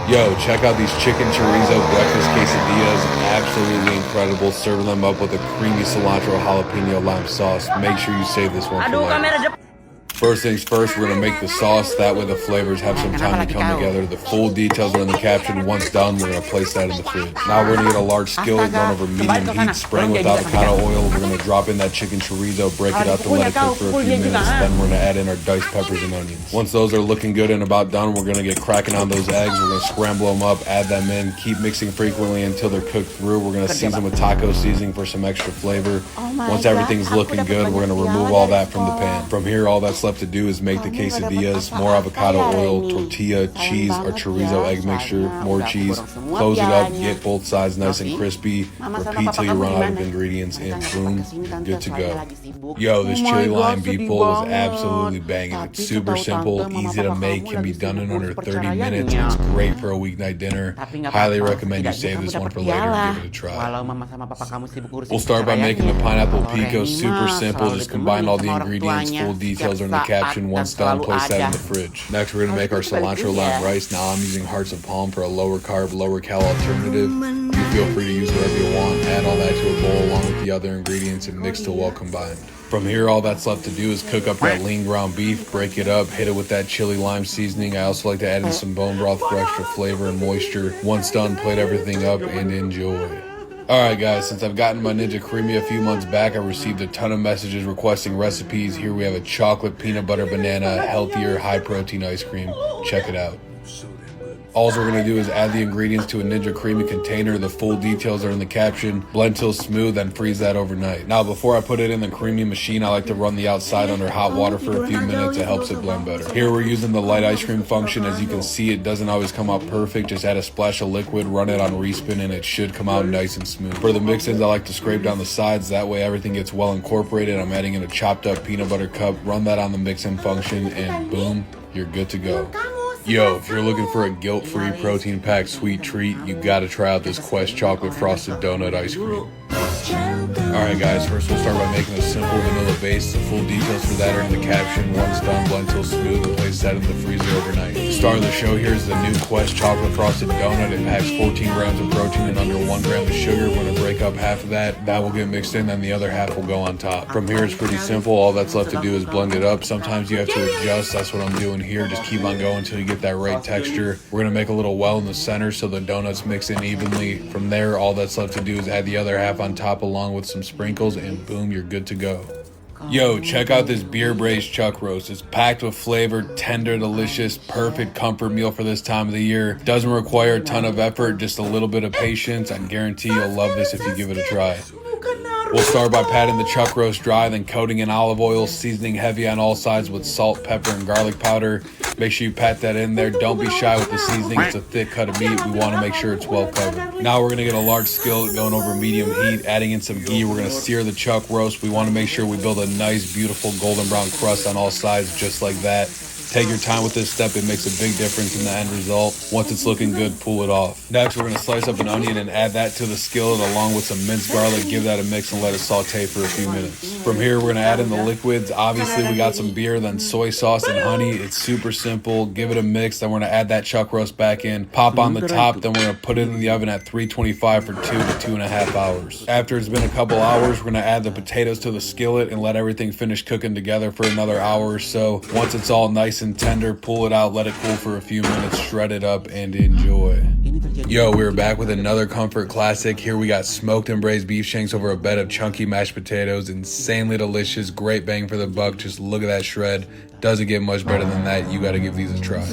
Yo, check out these chicken chorizo breakfast quesadillas. Absolutely incredible. Serving them up with a creamy cilantro jalapeno lime sauce. Make sure you save this one for later. First things first, we're going to make the sauce. That way the flavors have some time to come together. The full details are in the caption. Once done, we're going to place that in the fridge. Now we're going to get a large skillet going over medium heat, spraying with avocado oil. We're going to drop in that chicken chorizo, break it up and let it cook for a few minutes. Then we're going to add in our diced peppers and onions. Once those are looking good and about done, we're going to get cracking on those eggs. We're going to scramble them up, add them in, keep mixing frequently until they're cooked through. We're going to season with taco seasoning for some extra flavor. Once everything's looking good, we're going to remove all that from the pan. From here, all that's left to do is make the quesadillas, more avocado oil, tortilla, cheese, or chorizo egg mixture, more cheese, close it up, get both sides nice and crispy, repeat till you run out of ingredients, and boom, you're good to go. Yo, this chili lime beef bowl is absolutely banging. It's super simple, easy to make, can be done in under 30 minutes. It's great for a weeknight dinner. Highly recommend you save this one for later and give it a try. We'll start by making the pineapple pico. Super simple, just combine all the ingredients. Full details are in the caption. Once done, place that in the fridge. Next, we're going to make our cilantro lime rice. Now I'm using hearts of palm for a lower carb, lower cal alternative. You feel free to use whatever you want. Add all that to a bowl along with the other ingredients and mix till well combined. From here, all that's left to do is cook up that lean ground beef, break it up, hit it with that chili lime seasoning. I also like to add in some bone broth for extra flavor and moisture. Once done, plate everything up and enjoy. Alright guys, since I've gotten my Ninja Creamy a few months back, I received a ton of messages requesting recipes. Here we have a chocolate peanut butter banana, healthier, high protein ice cream. Check it out. All we're going to do is add the ingredients to a Ninja Creamy container. The full details are in the caption. Blend till smooth, then freeze that overnight. Now, before I put it in the creamy machine, I like to run the outside under hot water for a few minutes. It helps it blend better. Here we're using the light ice cream function. As you can see, it doesn't always come out perfect. Just add a splash of liquid, run it on respin, and it should come out nice and smooth. For the mix-ins, I like to scrape down the sides. That way everything gets well incorporated. I'm adding in a chopped up peanut butter cup. Run that on the mix-in function, and boom, you're good to go. Yo, if you're looking for a guilt-free, protein-packed sweet treat, you gotta try out this Quest chocolate frosted donut ice cream. Alright guys, first we'll start by making a simple vanilla base. The full details for that are in the caption. Once done, blend till smooth and place that in the freezer overnight. The star of the show here is the new Quest chocolate frosted donut. It packs 14 grams of protein and under 1 gram of sugar. We're going to break up half of that. That will get mixed in, then the other half will go on top. From here, it's pretty simple. All that's left to do is blend it up. Sometimes you have to adjust. That's what I'm doing here. Just keep on going until you get that right texture. We're going to make a little well in the center so the donuts mix in evenly. From there, all that's left to do is add the other half on top along with some sprinkles, and boom, you're good to go. Yo, check out this beer braised chuck roast. It's packed with flavor, tender, delicious, perfect comfort meal for this time of the year. Doesn't require a ton of effort, just a little bit of patience. I guarantee you'll love this if you give it a try. We'll start by patting the chuck roast dry, then coating in olive oil, seasoning heavy on all sides with salt, pepper, and garlic powder. Make sure you pat that in there. Don't be shy with the seasoning. It's a thick cut of meat. We want to make sure it's well covered. Now we're going to get a large skillet going over medium heat, adding in some ghee. We're going to sear the chuck roast. We want to make sure we build a nice, beautiful golden brown crust on all sides, just like that. Take your time with this step. It makes a big difference in the end result. Once it's looking good, pull it off. Next, we're going to slice up an onion and add that to the skillet along with some minced garlic. Give that a mix and let it saute for a few minutes. From here, we're going to add in the liquids. Obviously, we got some beer, then soy sauce and honey. It's super simple. Give it a mix. Then we're going to add that chuck roast back in. Pop on the top. Then we're going to put it in the oven at 325 for 2 to 2.5 hours. After it's been a couple hours, we're going to add the potatoes to the skillet and let everything finish cooking together for another hour or so. Once it's all nice and tender, pull it out, let it cool for a few minutes, shred it up, and enjoy. Yo, we're back with another comfort classic. Here we got smoked and braised beef shanks over a bed of chunky mashed potatoes. Insanely delicious, great bang for the buck. Just look at that shred. Doesn't get much better than that. You gotta give these a try.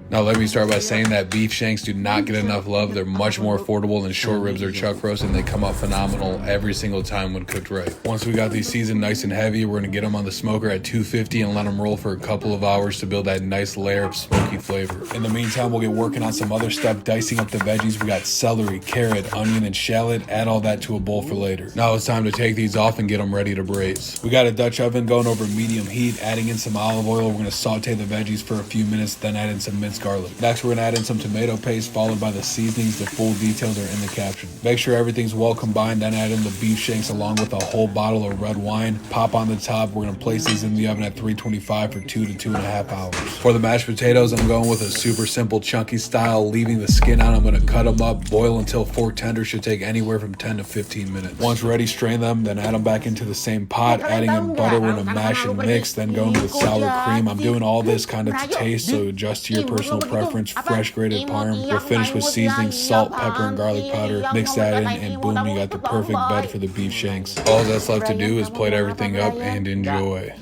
Now let me start by saying that beef shanks do not get enough love. They're much more affordable than short ribs or chuck roast, and they come out phenomenal every single time when cooked right. Once we got these seasoned nice and heavy, we're going to get them on the smoker at 250 and let them roll for a couple of hours to build that nice layer of smoky flavor. In the meantime, we'll get working on some other stuff, dicing up the veggies. We got celery, carrot, onion, and shallot. Add all that to a bowl for later. Now it's time to take these off and get them ready to braise. We got a Dutch oven going over medium heat, adding in some olive oil. We're going to saute the veggies for a few minutes, then add in some minced minced garlic. Next, we're gonna add in some tomato paste, followed by the seasonings. The full details are in the caption. Make sure everything's well combined, then add in the beef shanks along with a whole bottle of red wine. Pop on the top. We're gonna place these in the oven at 325 for 2 to 2.5 hours. For the mashed potatoes, I'm going with a super simple chunky style, leaving the skin out. I'm gonna cut them up, boil until fork tender. Should take anywhere from 10 to 15 minutes. Once ready, strain them, then add them back into the same pot, adding in butter. We're gonna mash and mix, then going with sour cream. I'm doing all this kind of to taste, so adjust to your personal preference. Fresh grated parm. We'll finish with seasoning, salt, pepper, and garlic powder. Mix that in, and boom, you got the perfect bed for the beef shanks. All that's left to do is plate everything up and enjoy.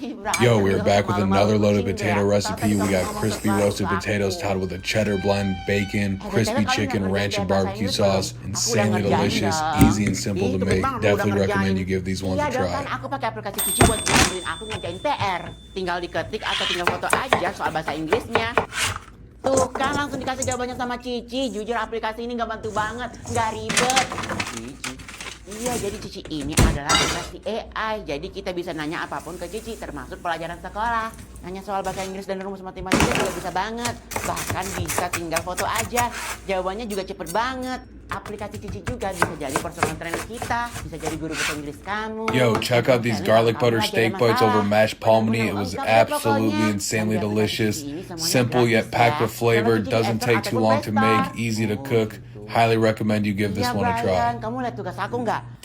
Yo, we're back with another loaded potato recipe. We got crispy roasted potatoes topped with a cheddar blend, bacon, crispy chicken, ranch, and barbecue sauce. Insanely delicious, easy and simple to make. Definitely recommend you give these ones a try. Aku pakai aplikasi Cici buat bantuin aku ngerjain PR. Tinggal diketik atau tinggal foto aja soal bahasa Inggrisnya. Tuh kan langsung dikasih jawabannya sama Cici. Jujur aplikasi ini nggak bantu banget, nggak ribet. Cici. Iya, jadi Cici ini adalah aplikasi AI. Jadi kita bisa nanya apapun ke Cici, termasuk pelajaran sekolah. Nanya soal bahasa Inggris dan rumus matematika juga bisa banget. Bahkan bisa tinggal foto aja. Jawabannya juga cepet banget. Aplikasi Cici juga bisa jadi personal trainer kita, bisa jadi guru bahasa Inggris kamu. Yo, check out these garlic butter steak bites over mashed palmini. It was absolutely insanely delicious. Simple yet packed with flavor. Doesn't take too long to make. Easy to cook. Highly recommend you give this one a try.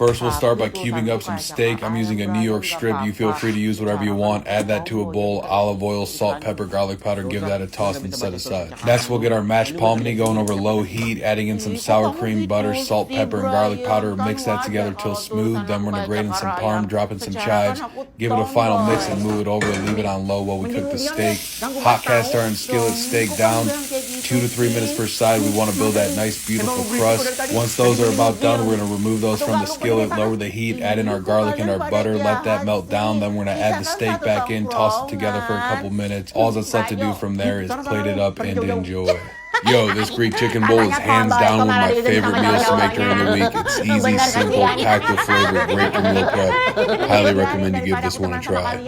First, we'll start by cubing up some steak. I'm using a New York strip. You feel free to use whatever you want. Add that to a bowl. Olive oil, salt, pepper, garlic powder. Give that a toss and set aside. Next, we'll get our mashed palmini going over low heat. Adding in some sour cream, butter, salt, pepper, and garlic powder. Mix that together till smooth. Then we're going to grate in some parm, drop in some chives. Give it a final mix and move it over and leave it on low while we cook the steak. Hot cast iron skillet steak down. 2 to 3 minutes per side. We want to build that nice, beautiful crust. Once those are about done, we're going to remove those from the skillet, lower the heat, add in our garlic and our butter, let that melt down. Then we're going to add the steak back in, toss it together for a couple minutes. All that's left to do from there is plate it up and enjoy. Yo, this Greek chicken bowl is hands down one of my favorite meals to make during the week. It's easy, simple, packed with flavor, great for meal prep. Highly recommend you give this one a try.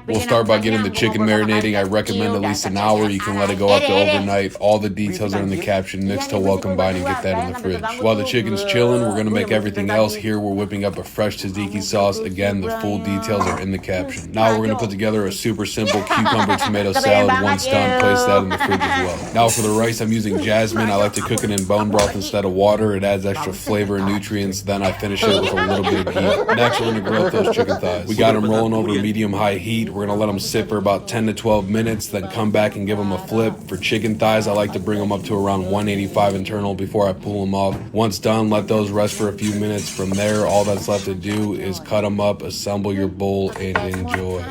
We'll start by getting the chicken marinating. I recommend at least an hour. You can let it go up to overnight. All the details are in the caption. Mix till well combined and get that in the fridge. While the chicken's chilling, we're going to make everything else. Here we're whipping up a fresh tzatziki sauce. Again, the full details are in the caption. Now we're going to put together a super simple cucumber tomato salad. Once done, place that in the fridge as well. Now for the rice, I'm using jasmine. I like to cook it in bone broth instead of water. It adds extra flavor and nutrients. Then I finish it with a little bit of ghee. Next, we're going to grill up those chicken thighs. We got them rolling over medium-high heat. We're going to let them sit for about 10 to 12 minutes, then come back and give them a flip. For chicken thighs, I like to bring them up to around 185 internal before I pull them off. Once done, let those rest for a few minutes. From there, all that's left to do is cut them up, assemble your bowl, and enjoy.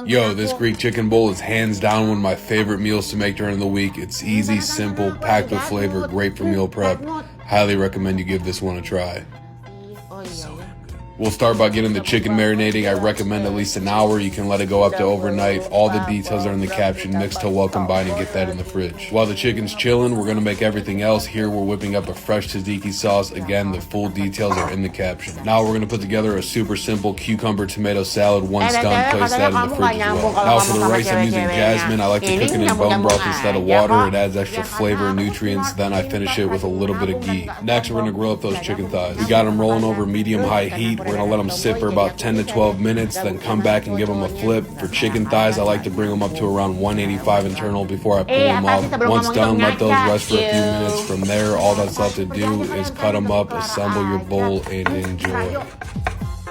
Yo, this Greek chicken bowl is hands down one of my favorite meals to make during the week. It's easy, simple, packed with flavor, great for meal prep. Highly recommend you give this one a try. We'll start by getting the chicken marinating. I recommend at least an hour. You can let it go up to overnight. All the details are in the caption. Mix till well combined and get that in the fridge. While the chicken's chilling, we're going to make everything else. Here we're whipping up a fresh tzatziki sauce. Again, the full details are in the caption. Now we're going to put together a super simple cucumber tomato salad. Once done, place that in the fridge as well. Now for the rice, I'm using jasmine. I like to cook it in bone broth instead of water. It adds extra flavor and nutrients. Then I finish it with a little bit of ghee. Next, we're going to grill up those chicken thighs. We got them rolling over medium-high heat. We're going to let them sit for about 10 to 12 minutes, then come back and give them a flip. For chicken thighs, I like to bring them up to around 185 internal before I pull them off. Once done, let those rest for a few minutes. From there, all that's left to do is cut them up, assemble your bowl, and enjoy.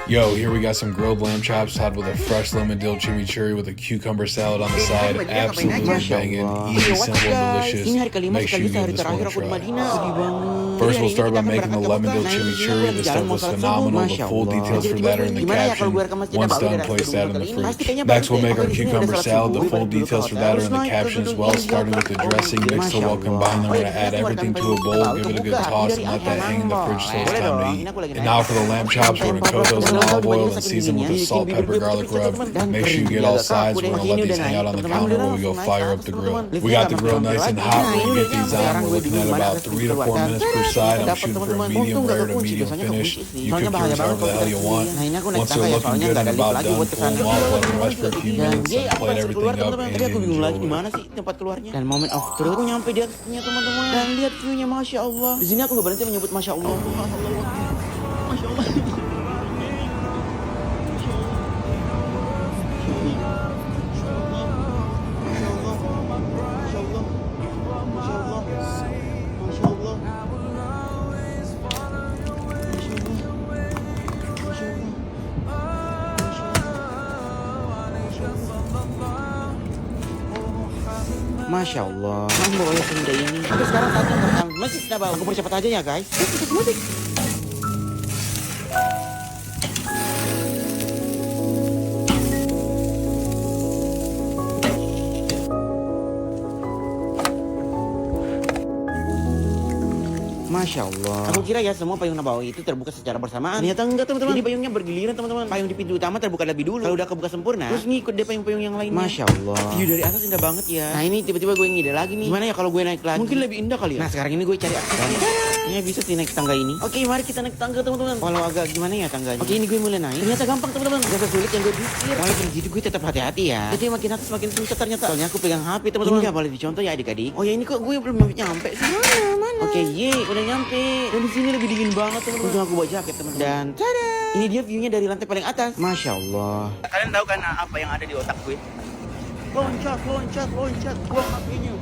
Yo, here we got some grilled lamb chops topped with a fresh lemon dill chimichurri with a cucumber salad on the side. Absolutely banging, easy, simple, and delicious. Make sure you give this one a try. First, we'll start by making the lemon dill chimichurri. This stuff was phenomenal. The full details for that are in the caption. Once done, place that in the fridge. Next, we'll make our cucumber salad. The full details for that are in the caption as well. Starting with the dressing, mix till well combined. Then we're going to add everything to a bowl, give it a good toss, and let that hang in the fridge till it's time to eat. And now for the lamb chops, we're going to coat those in olive oil and season with a salt, pepper, garlic rub. Make sure you get all sides. We're gonna let these hang out on the counter while we go fire up the grill. We got the grill nice and hot. We're gonna get these on. We're looking at about 3 to 4 minutes per side. I'm shooting for a medium rare to medium finish. You can cook yours however the hell you want. Once they're looking good and about done, pull them off, let them rest for a few minutes, and plate everything up and enjoy. Gimana sih tempat keluarnya? Dan moment of truth, aku nyampe di atasnya teman-teman. Dan lihat view-nya, masya Allah. Di sini aku nggak berhenti menyebut masya Allah. Masya Allah. Masya Allah. Mambo ya senda ini. Oke, sekarang saatnya merekam musik Nabal. Aku percepat aja ya guys. Musik. Masya Allah. Aku kira ya semua payung Nabawi itu terbuka secara bersamaan. Ternyata enggak teman-teman. Jadi payungnya bergiliran teman-teman. Payung di pintu utama terbuka lebih dulu. Kalau udah kebuka sempurna, terus ngikut deh payung-payung yang lainnya. Masya Allah. View dari atas indah banget ya. Nah ini tiba-tiba gue ngide lagi nih. Gimana ya kalau gue naik lagi? Mungkin lebih indah kali ya. Nah sekarang ini gue cari akses. Ya bisa sih naik tangga ini. Oke mari kita naik tangga teman-teman. Walau agak gimana ya tangganya. Oke ini gue mulai naik. Ternyata gampang teman-teman. Gak sesulit yang gue pikir. Walaupun gitu gue tetap hati-hati ya. Jadi makin atas makin susah ternyata. Soalnya aku pegang HP teman-teman. Ini gak boleh dicontoh ya adik-adik. Oh ya ini kok gue belum nyampe sih. Mana? Oke ye udah nyampe. Dan di sini lebih dingin banget teman-teman. Untung aku bawa jaket teman-teman. Dan tada. Ini dia view-nya dari lantai paling atas. Masya Allah. Kalian tahu kan apa yang ada di otak gue? Loncat. Buang HP-nya.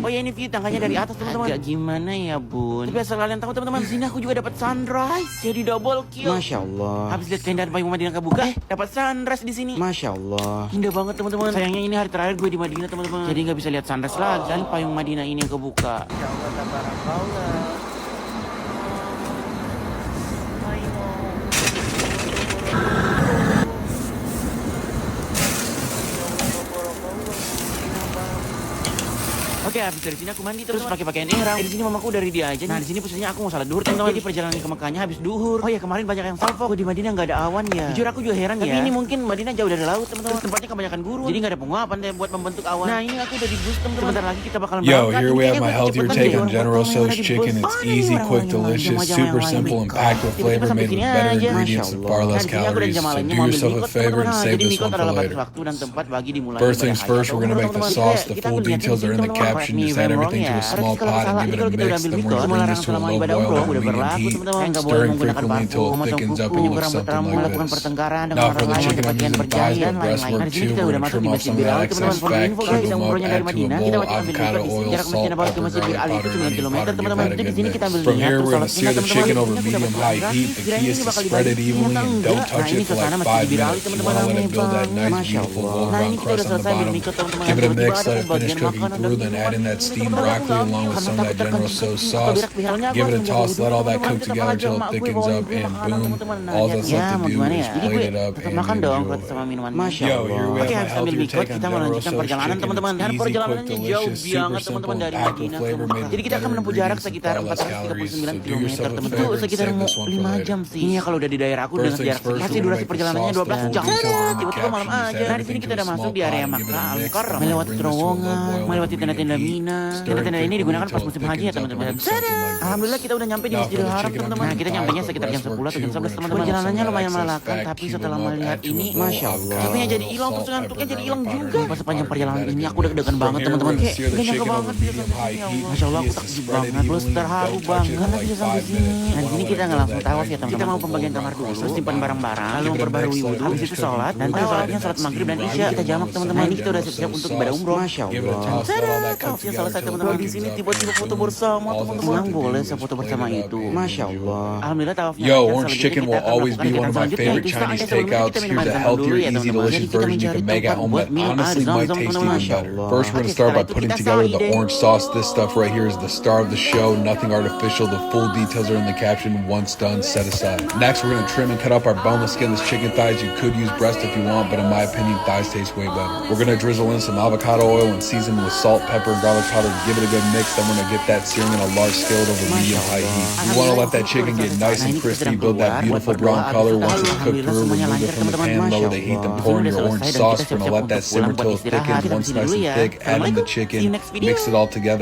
Oh ya ini view tangganya dari atas teman-teman. Agak gimana ya bun? Tapi asal kalian tahu teman-teman, di sini aku juga dapat sunrise. Jadi double kill. Masya Allah. Habis lihat keindahan payung Madinah kebuka, dapat sunrise di sini. Masya Allah. Indah banget teman-teman. Sayangnya ini hari terakhir gue di Madinah teman-teman. Jadi nggak bisa lihat sunrise lagi. Dan payung Madinah ini yang kebuka. Ya Allah tabarakallah. Oke, habis dari sini aku mandi terus pakai pakaian ihram. Di sini mamaku dari dia aja. Nah, di sini posisinya aku mau salat duhur teman-teman. Jadi perjalanan ke Mekahnya habis duhur. Oh ya, kemarin banyak yang salvo. Di Madinah nggak ada awan ya. Jujur aku juga heran ya. Tapi ini mungkin Madinah jauh dari laut, teman-teman. Tempatnya kebanyakan gurun. Jadi nggak ada penguapan deh buat membentuk awan. Nah, ini aku udah di bus teman-teman. Sebentar lagi kita bakalan Yo, here we have my healthier take on General Tso's chicken. It's easy, quick, delicious, super simple, and packed with flavor made with better ingredients and far less calories. So do yourself a favor and save this one for later. First things first, we're gonna make the sauce. The full details are in the caption. Just add everything to a small pot and give it a mix. Then we're gonna bring this to a low boil over medium heat, stirring frequently until it thickens up and looks something like this. Now for the chicken, I'm using thighs, but breastwork too. We're gonna trim off some of that excess fat, cube them up, add to a bowl, avocado oil, salt, pepper, garlic powder, and honey powder. Give that a good mix. From here, we're gonna sear the chicken over medium-high heat. The key is to spread it evenly and don't touch it for like 5 minutes. You wanna let it build that nice, beautiful golden crust on the bottom. Give it a mix, let it finish cooking through, then add in that steamed broccoli along with some of that General Tso's sauce. Give it a toss, let all that cook together until it thickens up, and boom, all that's left to do is plate it up and enjoy. Yo, here we have my healthier take on General Tso's chicken. It's easy, quick, delicious, super simple, and packed with flavor made with better ingredients and far less calories. So do yourself a favor and save this one for later. Ini ya kalau udah di daerah aku dengan jarak pasti durasi perjalanannya 12 jam. Tiba-tiba malam aja. Nah di sini kita udah masuk di area Makkah Al-Mukarram, melewati terowongan, melewati tenda-tenda Mina. Tenda-tenda ini digunakan pas musim haji ya teman-teman. Alhamdulillah kita udah nyampe di Masjidil Haram teman-teman. Nah kita nyampenya sekitar jam 10 atau jam 11 teman-teman. Perjalanannya lumayan melelahkan, tapi setelah melihat ini, masya Allah. Capeknya jadi hilang, terus ngantuknya jadi hilang juga. Pas sepanjang perjalanan ini aku udah deg-degan banget teman-teman. Kayak gak nyangka banget bisa sampai sini. Masya Allah aku takjub banget, terus terharu banget karena bisa sampai sini. Nah di sini kita nggak langsung tawaf ya teman-teman. Kita mau pembagian kamar dulu, terus simpan barang-barang, lalu memperbarui wudhu, habis itu sholat, dan tawafnya sholat maghrib dan isya kita jamak teman-teman. Ini kita udah siap-siap untuk ibadah umroh. Masya Allah. Tawafnya selesai teman-teman. Di sini tiba-tiba foto bersama teman-teman. Boleh sefoto bersama itu. Masya Allah. Alhamdulillah tawafnya. Yo, orange chicken will always be one of my favorite Chinese takeouts. Here's a healthier, easy, delicious version you can make at home that honestly might taste even better. First, we're gonna start by putting together the orange sauce. This stuff right here is the star of the show. Nothing artificial. The full details are in the caption. Once done, set aside. Next, we're gonna trim and cut up our boneless, skinless chicken thighs. You could use breast if you want, but in my opinion, thighs taste way better. We're gonna drizzle in some avocado oil and season with salt, pepper, pepper, and garlic powder. Give it a good mix. Then we're gonna get that searing in a large skillet over medium-high heat. You wanna let that chicken get nice and crispy, build that beautiful brown color. Once it's cooked through, remove it from the pan, lower the heat, then pour in your orange sauce. We're gonna let that simmer till it thickens. Once nice and thick, add in the chicken, mix it all together.